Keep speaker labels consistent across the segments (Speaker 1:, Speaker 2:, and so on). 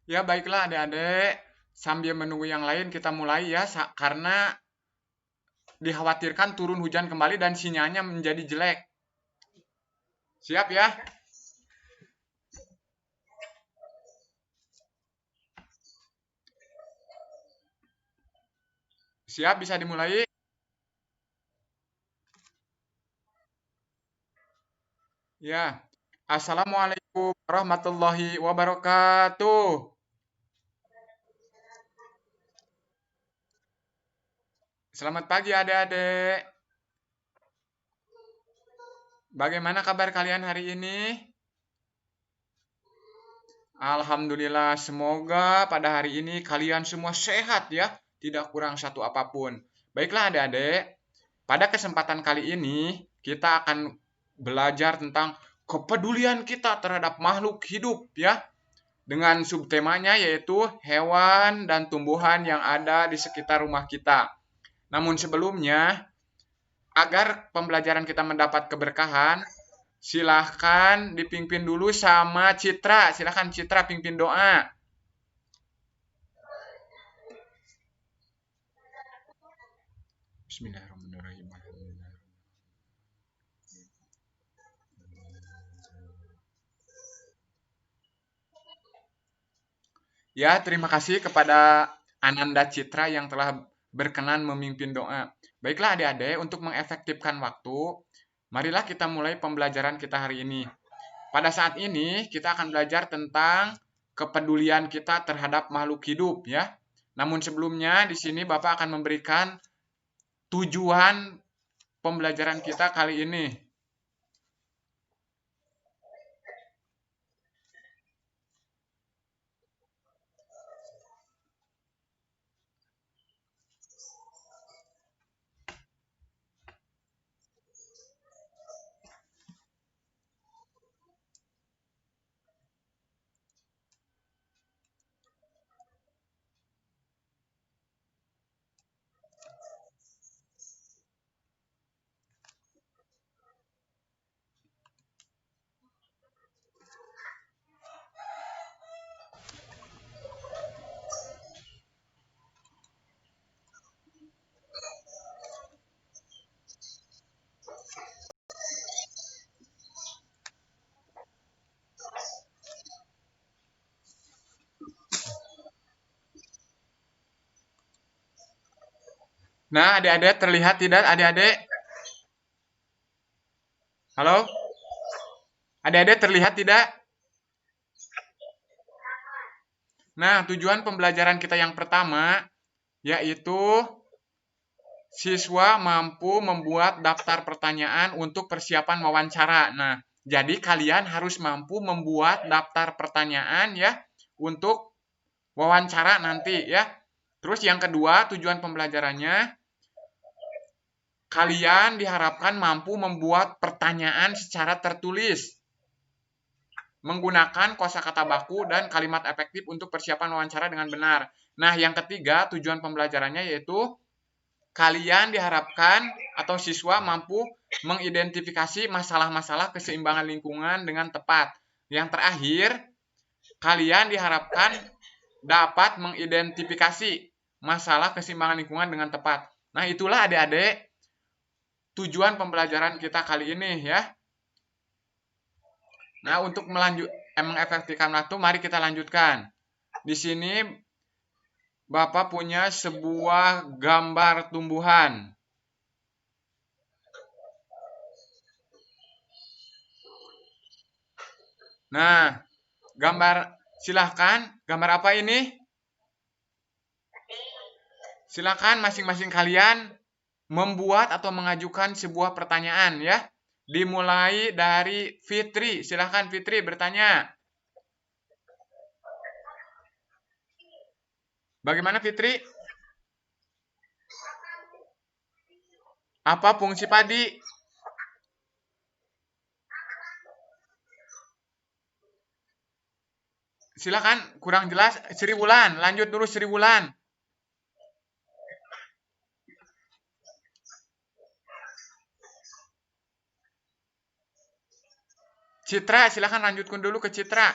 Speaker 1: Ya, baiklah adik-adik. Sambil menunggu yang lain, kita mulai ya, karena dikhawatirkan turun hujan kembali dan sinyalnya menjadi jelek. Siap ya? Siap, bisa dimulai? Ya. Assalamualaikum warahmatullahi wabarakatuh. Selamat pagi adik-adik. Bagaimana kabar kalian hari ini? Alhamdulillah, semoga pada hari ini kalian semua sehat ya, tidak kurang satu apapun. Baiklah adik-adik, pada kesempatan kali ini kita akan belajar tentang kepedulian kita terhadap makhluk hidup ya, dengan subtemanya yaitu hewan dan tumbuhan yang ada di sekitar rumah kita. Namun sebelumnya, agar pembelajaran kita mendapat keberkahan, silahkan dipimpin dulu sama Citra. Silahkan Citra pimpin doa. Bismillahirrahmanirrahim. Ya, terima kasih kepada Ananda Citra yang telah berkenan memimpin doa. Baiklah adik-adik, untuk mengefektifkan waktu, marilah kita mulai pembelajaran kita hari ini. Pada saat ini, kita akan belajar tentang kepedulian kita terhadap makhluk hidup ya. Namun sebelumnya, di sini Bapak akan memberikan tujuan pembelajaran kita kali ini. Nah, adik-adik terlihat tidak adik-adik? Halo? Adik-adik terlihat tidak? Nah, tujuan pembelajaran kita yang pertama yaitu siswa mampu membuat daftar pertanyaan untuk persiapan wawancara. Nah, jadi kalian harus mampu membuat daftar pertanyaan ya untuk wawancara nanti ya. Terus yang kedua, tujuan pembelajarannya kalian diharapkan mampu membuat pertanyaan secara tertulis menggunakan kosakata baku dan kalimat efektif untuk persiapan wawancara dengan benar. Nah, yang ketiga, tujuan pembelajarannya yaitu kalian diharapkan atau siswa mampu mengidentifikasi masalah-masalah keseimbangan lingkungan dengan tepat. Yang terakhir, kalian diharapkan dapat mengidentifikasi masalah keseimbangan lingkungan dengan tepat. Nah, itulah adik-adik tujuan pembelajaran kita kali ini ya. Nah, untuk mengefektifkan waktu, mari kita lanjutkan. Di sini Bapak punya sebuah gambar tumbuhan. Nah, silahkan, gambar apa ini? Silahkan masing-masing kalian membuat atau mengajukan sebuah pertanyaan ya. Dimulai dari Fitri. Silahkan Fitri bertanya. Bagaimana Fitri? Apa fungsi padi? Silakan, kurang jelas. Sri Wulan, lanjut dulu Sri Wulan. Citra, silakan lanjutkan dulu ke Citra.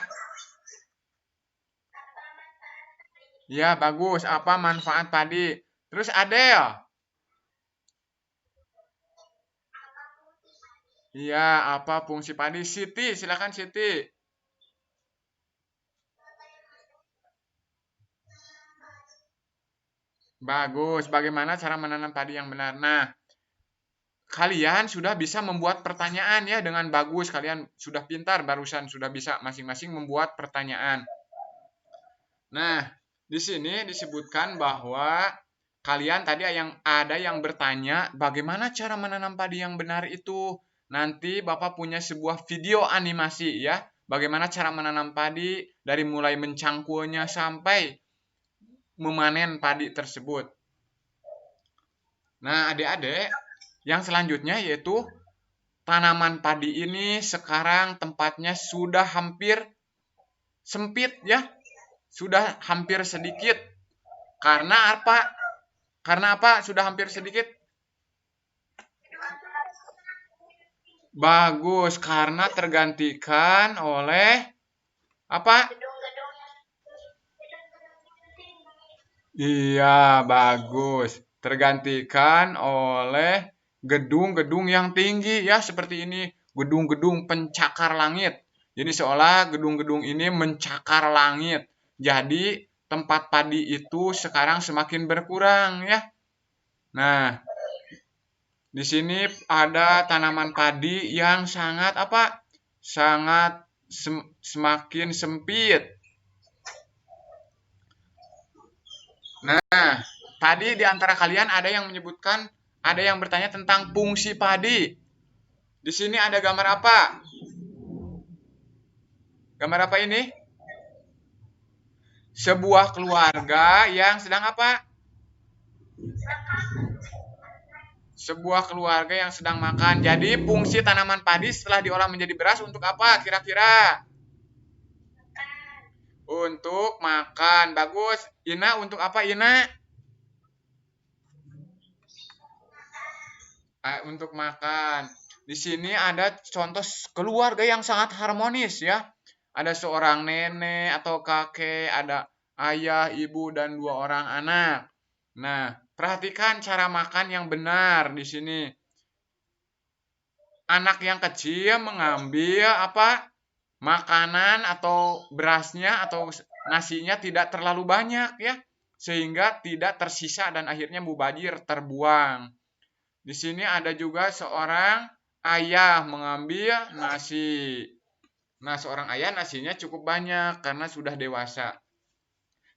Speaker 1: Ya, bagus. Apa manfaat padi? Terus Adele. Iya, apa fungsi padi? Siti, silakan Siti. Bagus. Bagaimana cara menanam padi yang benar? Nah, kalian sudah bisa membuat pertanyaan ya dengan bagus. Kalian sudah pintar barusan sudah bisa masing-masing membuat pertanyaan. Nah, di sini disebutkan bahwa kalian tadi ada yang bertanya bagaimana cara menanam padi yang benar itu. Nanti Bapak punya sebuah video animasi ya, bagaimana cara menanam padi dari mulai mencangkulnya sampai memanen padi tersebut. Nah, adik-adik, yang selanjutnya yaitu tanaman padi ini sekarang tempatnya sudah hampir sempit ya, sudah hampir sedikit. Karena apa? Karena apa? Sudah hampir sedikit. Bagus, karena tergantikan oleh apa? Iya, bagus. Tergantikan oleh gedung-gedung yang tinggi ya seperti ini, gedung-gedung pencakar langit. Jadi seolah gedung-gedung ini mencakar langit. Jadi tempat padi itu sekarang semakin berkurang ya. Nah, di sini ada tanaman padi yang sangat apa? Sangat semakin sempit. Nah, tadi di antara kalian ada yang menyebutkan, ada yang bertanya tentang fungsi padi. Di sini ada gambar apa? Gambar apa ini? Sebuah keluarga yang sedang apa? Sebuah keluarga yang sedang makan. Jadi fungsi tanaman padi setelah diolah menjadi beras untuk apa kira-kira? Untuk makan. Bagus. Ina untuk apa Ina? Untuk makan. Di sini ada contoh keluarga yang sangat harmonis ya. Ada seorang nenek atau kakek, ada ayah, ibu, dan dua orang anak. Nah, perhatikan cara makan yang benar di sini. Anak yang kecil mengambil apa? Makanan atau berasnya atau nasinya tidak terlalu banyak ya. Sehingga tidak tersisa dan akhirnya mubazir terbuang. Di sini ada juga seorang ayah mengambil nasi. Nah, seorang ayah nasinya cukup banyak karena sudah dewasa.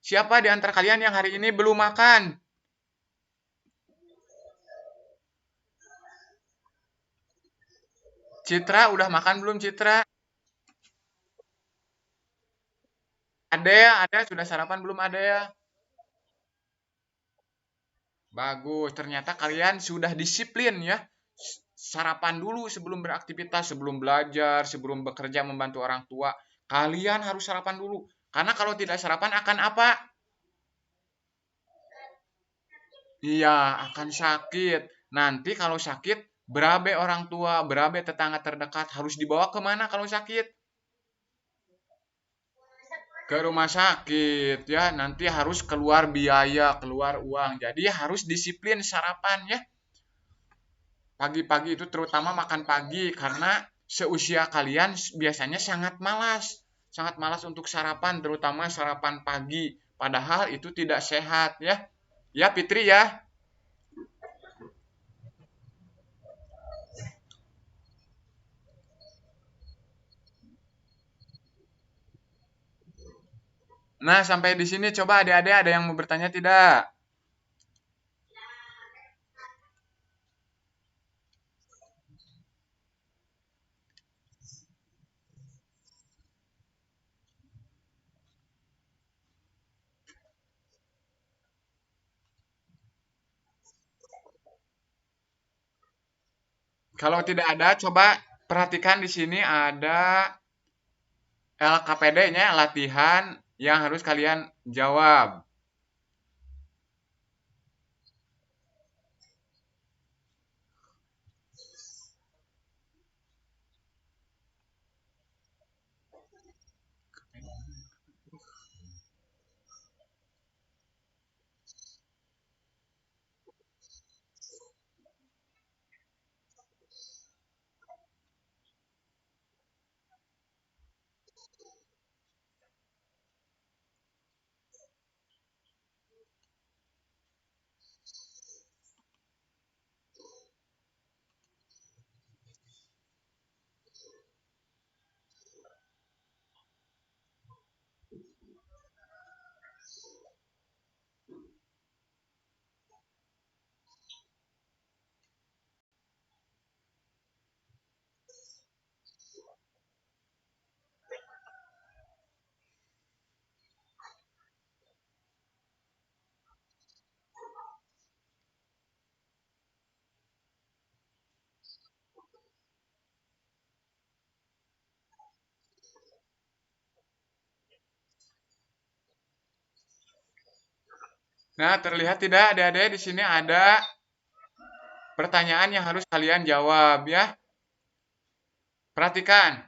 Speaker 1: Siapa di antara kalian yang hari ini belum makan? Citra, udah makan belum Citra? Ada ya, ada sudah sarapan belum ada ya? Bagus, ternyata kalian sudah disiplin ya. Sarapan dulu sebelum beraktivitas, sebelum belajar, sebelum bekerja membantu orang tua. Kalian harus sarapan dulu. Karena kalau tidak sarapan akan apa? Iya, akan sakit. Nanti kalau sakit, berabe orang tua, berabe tetangga terdekat harus dibawa kemana kalau sakit? Ke rumah sakit ya. Nanti harus keluar biaya, keluar uang. Jadi harus disiplin sarapan ya. Pagi-pagi itu terutama makan pagi karena seusia kalian biasanya sangat malas. Sangat malas untuk sarapan, terutama sarapan pagi. Padahal itu tidak sehat ya. Ya Fitri ya. Nah, sampai di sini coba adik-adik ada yang mau bertanya tidak? Kalau tidak ada, coba perhatikan di sini ada LKPD-nya, latihan yang harus kalian jawab. Nah, terlihat tidak adik-adik di sini ada pertanyaan yang harus kalian jawab ya. Perhatikan.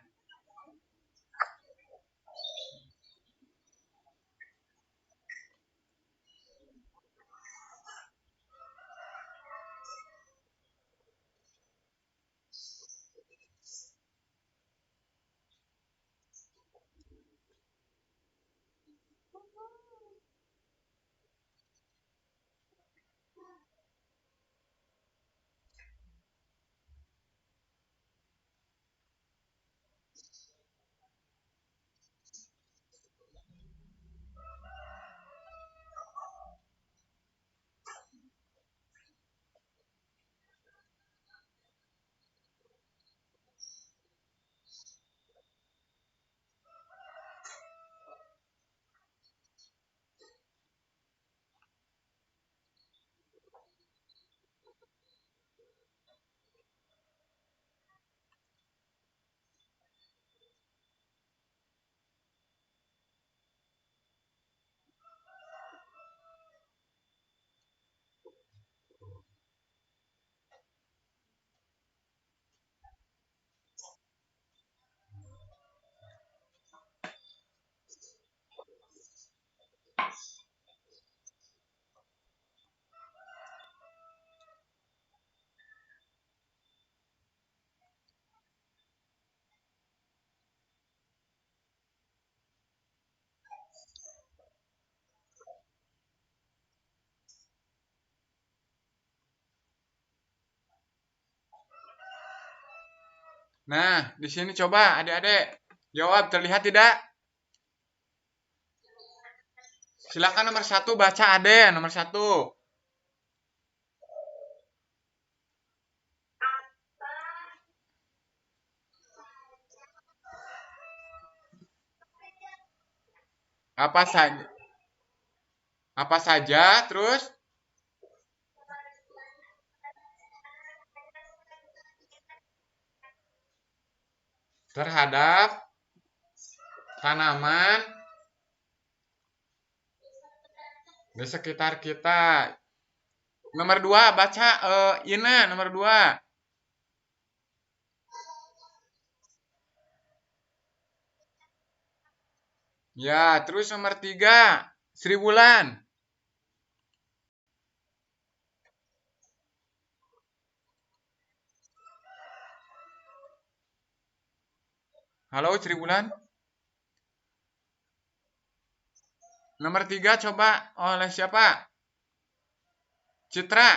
Speaker 1: Nah, di sini coba adik-adik jawab, terlihat tidak? Silakan nomor satu baca Ade, nomor satu. Apa saja? Apa saja? Terus terhadap tanaman di sekitar kita. Nomor dua baca Ina, nomor dua. Ya, terus nomor tiga Sri Wulan. Halo Sri Wulan. Nomor tiga coba oleh siapa? Citra.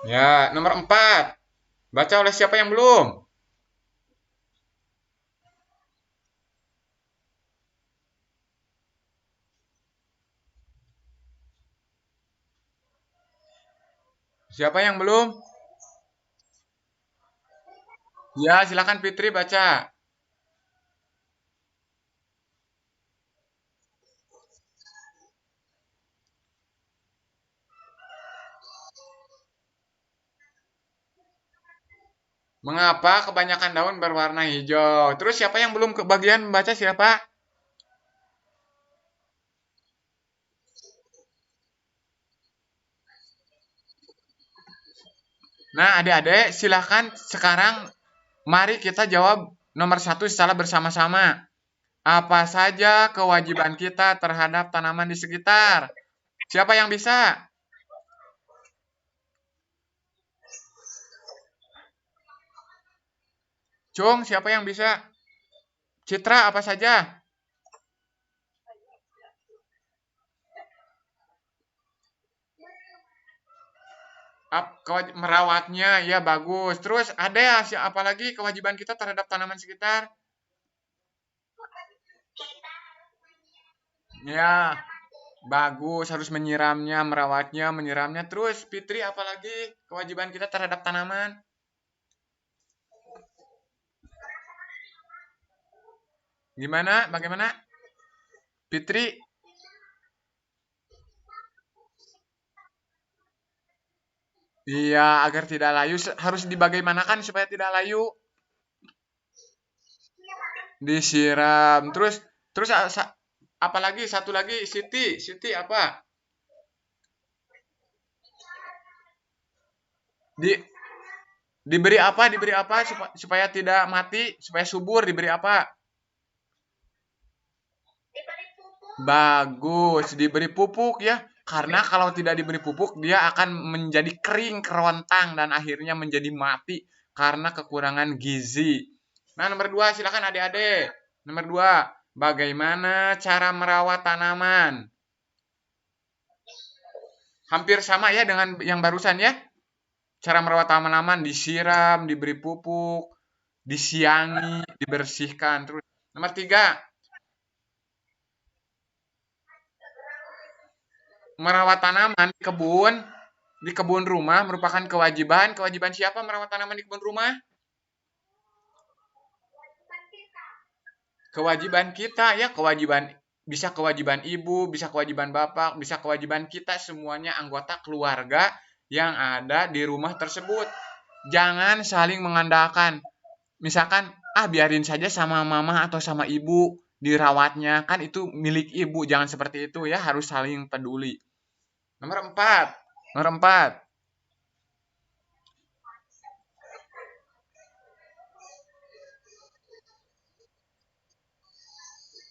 Speaker 1: Ya, nomor empat. Baca oleh siapa yang belum? Siapa yang belum? Ya, silakan Fitri baca. Mengapa kebanyakan daun berwarna hijau? Terus siapa yang belum kebagian membaca siapa? Nah, adik-adik silakan sekarang mari kita jawab nomor satu secara bersama-sama. Apa saja kewajiban kita terhadap tanaman di sekitar? Siapa yang bisa? Cung, siapa yang bisa? Citra, apa saja? Merawatnya, ya bagus. Terus ada apa lagi kewajiban kita terhadap tanaman sekitar? Ya, bagus. Harus menyiramnya, merawatnya, menyiramnya. Terus, Fitri, apalagi kewajiban kita terhadap tanaman? Gimana? Bagaimana? Fitri? Iya, agar tidak layu harus dibagaimanakan supaya tidak layu? Disiram. Terus terus apa lagi? Satu lagi Siti. Siti apa? Di diberi apa? Diberi apa supaya tidak mati, supaya subur diberi apa? Bagus, diberi pupuk ya. Karena kalau tidak diberi pupuk, dia akan menjadi kering, kerontang, dan akhirnya menjadi mati karena kekurangan gizi. Nah, nomor dua, silakan adik-adik. Nomor dua, bagaimana cara merawat tanaman? Hampir sama ya dengan yang barusan ya. Cara merawat tanaman disiram, diberi pupuk, disiangi, dibersihkan. Terus nomor tiga, merawat tanaman di kebun rumah merupakan kewajiban. Kewajiban siapa merawat tanaman di kebun rumah? Kewajiban kita ya, kewajiban bisa kewajiban ibu, bisa kewajiban bapak, bisa kewajiban kita semuanya anggota keluarga yang ada di rumah tersebut. Jangan saling mengandalkan. Misalkan, ah biarin saja sama mama atau sama ibu dirawatnya, kan itu milik ibu. Jangan seperti itu ya, harus saling peduli. Nomor empat. Nomor empat.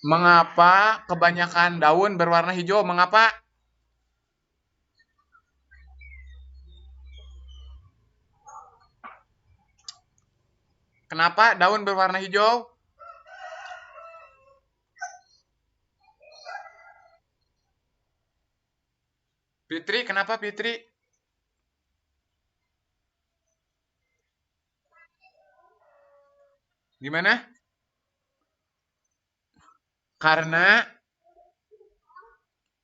Speaker 1: Mengapa kebanyakan daun berwarna hijau? Mengapa? Kenapa daun berwarna hijau? Fitri, kenapa Fitri? Gimana? Karena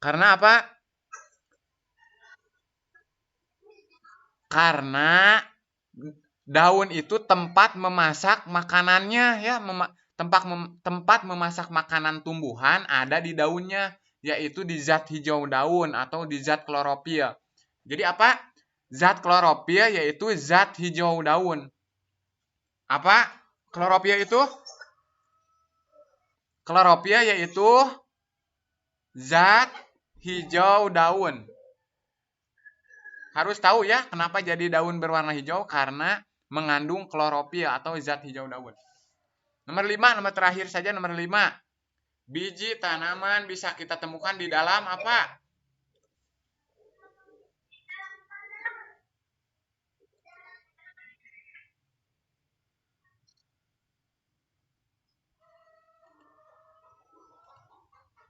Speaker 1: karena apa? Karena daun itu tempat memasak makanannya ya, tempat memasak makanan tumbuhan ada di daunnya, yaitu di zat hijau daun atau di zat klorofil. Jadi apa? Zat klorofil yaitu zat hijau daun. Apa? Klorofil itu? Klorofil yaitu zat hijau daun. Harus tahu ya kenapa jadi daun berwarna hijau, karena mengandung klorofil atau zat hijau daun. Nomor 5, nomor terakhir saja, nomor 5. Biji tanaman bisa kita temukan di dalam apa?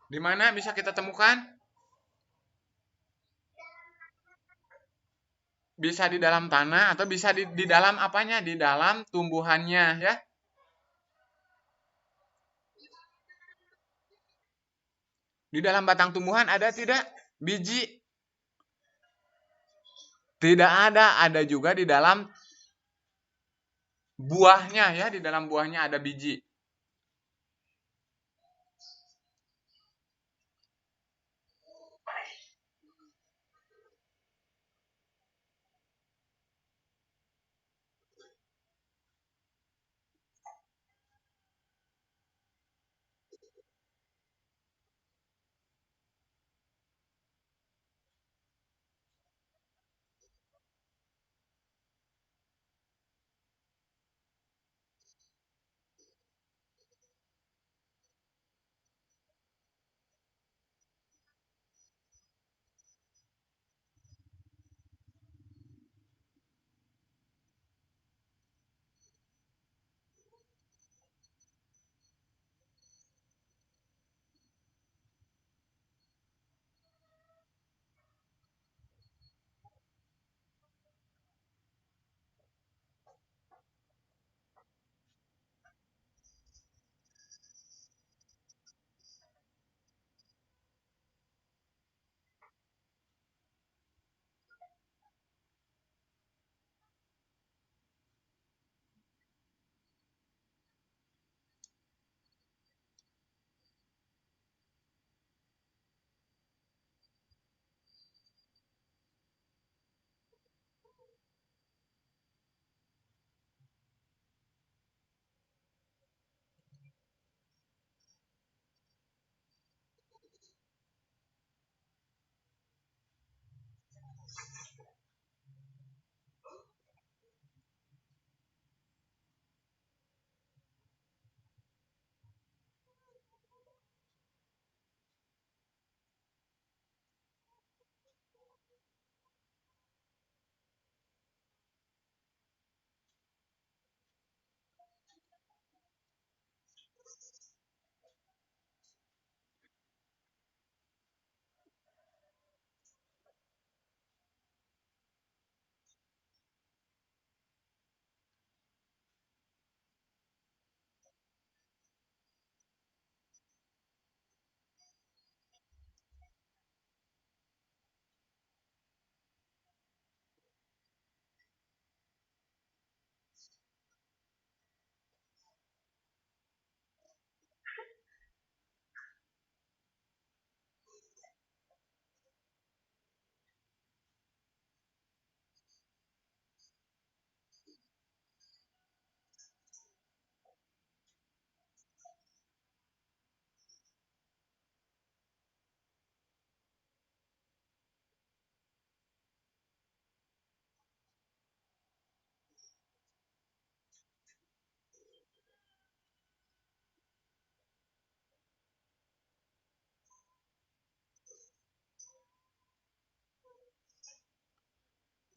Speaker 1: Di mana bisa kita temukan? Bisa di dalam tanah atau bisa di dalam apanya? Di dalam tumbuhannya ya. Di dalam batang tumbuhan ada tidak biji? Tidak ada, ada juga di dalam buahnya ya, di dalam buahnya ada biji.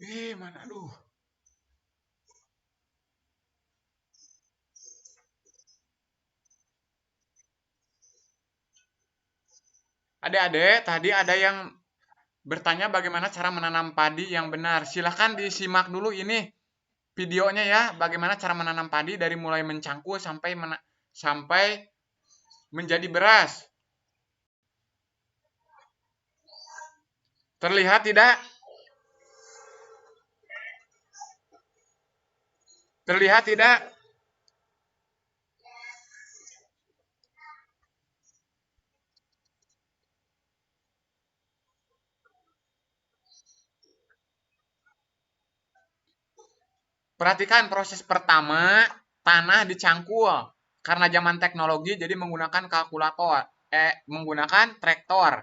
Speaker 1: Mana aduh. Adik-adik, tadi ada yang bertanya bagaimana cara menanam padi yang benar. Silahkan disimak dulu ini videonya ya, bagaimana cara menanam padi dari mulai mencangkul sampai menjadi beras. Terlihat tidak? Terlihat tidak? Perhatikan proses pertama, tanah dicangkul. Karena zaman teknologi jadi menggunakan kalkulator, menggunakan traktor.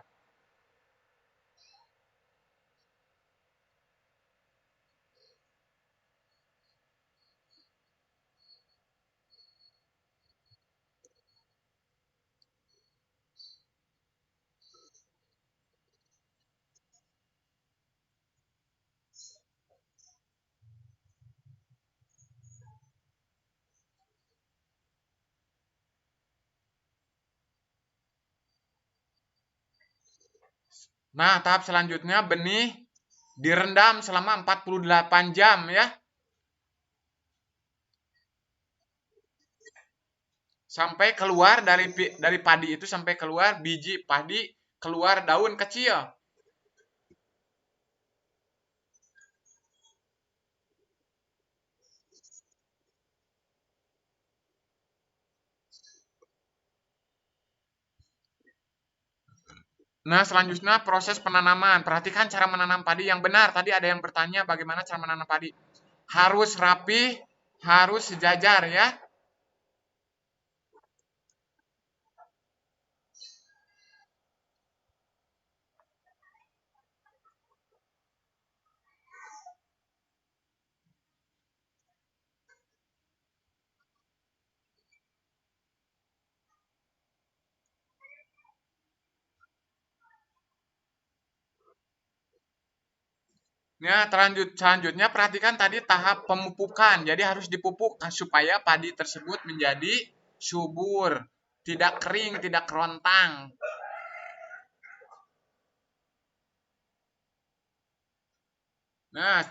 Speaker 1: Nah, tahap selanjutnya benih direndam selama 48 jam ya. Sampai keluar dari padi itu sampai keluar biji padi, keluar daun kecil. Nah, selanjutnya proses penanaman. Perhatikan cara menanam padi yang benar. Tadi ada yang bertanya bagaimana cara menanam padi. Harus rapi, harus sejajar ya. Nah, selanjutnya perhatikan tadi tahap pemupukan. Jadi harus dipupuk supaya padi tersebut menjadi subur, tidak kering, tidak kerontang. Nah,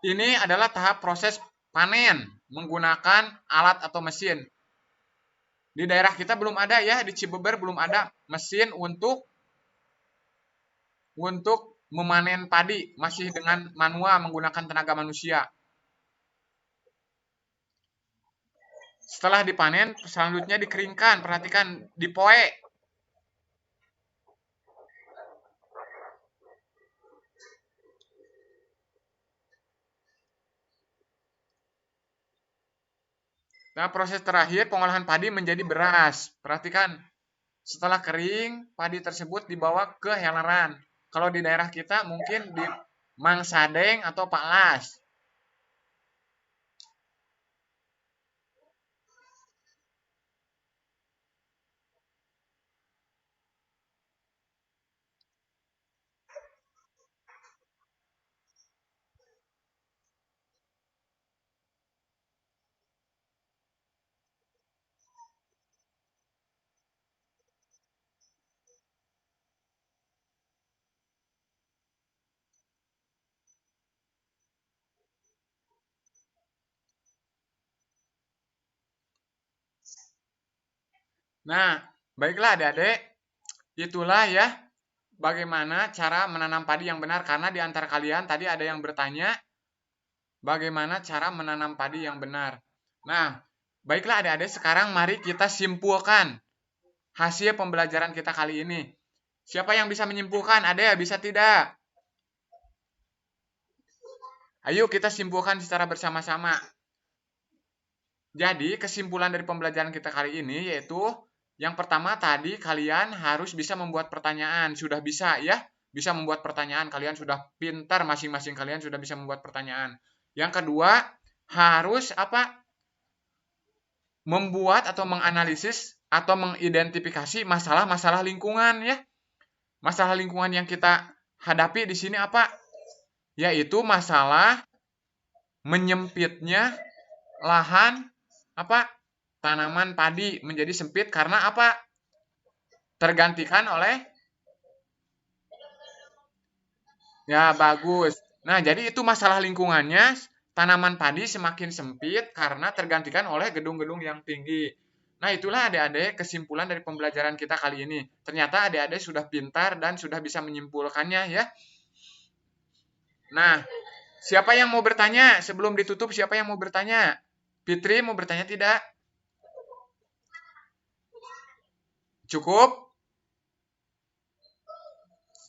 Speaker 1: ini adalah tahap proses panen menggunakan alat atau mesin. Di daerah kita belum ada ya, di Cibeber belum ada mesin untuk memanen padi, masih dengan manual menggunakan tenaga manusia. Setelah dipanen, selanjutnya dikeringkan. Perhatikan, dipoe. Nah, proses terakhir pengolahan padi menjadi beras. Perhatikan, setelah kering, padi tersebut dibawa ke heleran. Kalau di daerah kita mungkin di Mangsadeng atau Paklas. Nah, baiklah adik-adik, itulah ya bagaimana cara menanam padi yang benar. Karena di antara kalian tadi ada yang bertanya bagaimana cara menanam padi yang benar. Nah, baiklah adik-adik, sekarang mari kita simpulkan hasil pembelajaran kita kali ini. Siapa yang bisa menyimpulkan? Ada ya, bisa tidak? Ayo kita simpulkan secara bersama-sama. Jadi, kesimpulan dari pembelajaran kita kali ini yaitu yang pertama tadi kalian harus bisa membuat pertanyaan. Sudah bisa ya? Bisa membuat pertanyaan. Kalian sudah pintar, masing-masing kalian sudah bisa membuat pertanyaan. Yang kedua, harus apa? Membuat atau menganalisis atau mengidentifikasi masalah-masalah lingkungan ya. Masalah lingkungan yang kita hadapi di sini apa? yaitu masalah menyempitnya lahan tanaman padi menjadi sempit karena tergantikan oleh bagus. Nah, jadi itu masalah lingkungannya, tanaman padi semakin sempit karena tergantikan oleh gedung-gedung yang tinggi. Nah, itulah adik-adik kesimpulan dari pembelajaran kita kali ini. Ternyata adik-adik sudah pintar dan sudah bisa menyimpulkannya ya. Nah, siapa yang mau bertanya? Sebelum ditutup, siapa yang mau bertanya? Fitri mau bertanya tidak? Cukup?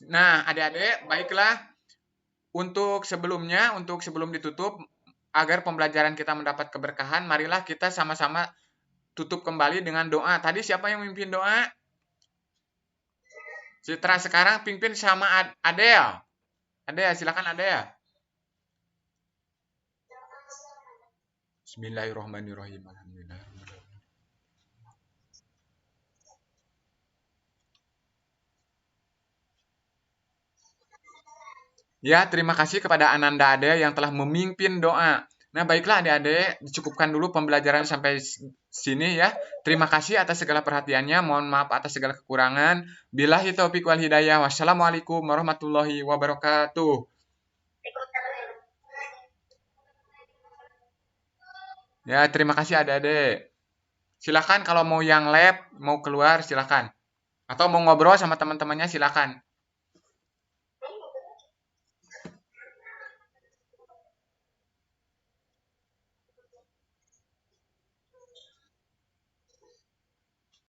Speaker 1: Nah, adik-adik, baiklah. Untuk sebelum ditutup, agar pembelajaran kita mendapat keberkahan, marilah kita sama-sama tutup kembali dengan doa. Tadi siapa yang memimpin doa? Citra, sekarang pimpin sama Adel. Adel, silakan Adel. Bismillahirrahmanirrahim. Alhamdulillahirrahmanirrahim. Ya, terima kasih kepada Ananda Ade yang telah memimpin doa. Nah, baiklah adik-adik, dicukupkan dulu pembelajaran sampai sini ya. Terima kasih atas segala perhatiannya, mohon maaf atas segala kekurangan. Billahi taufiq wal hidayah. Wassalamualaikum warahmatullahi wabarakatuh. Ya, terima kasih adik-adik. Silakan kalau mau yang lab, mau keluar silakan. Atau mau ngobrol sama teman-temannya silakan.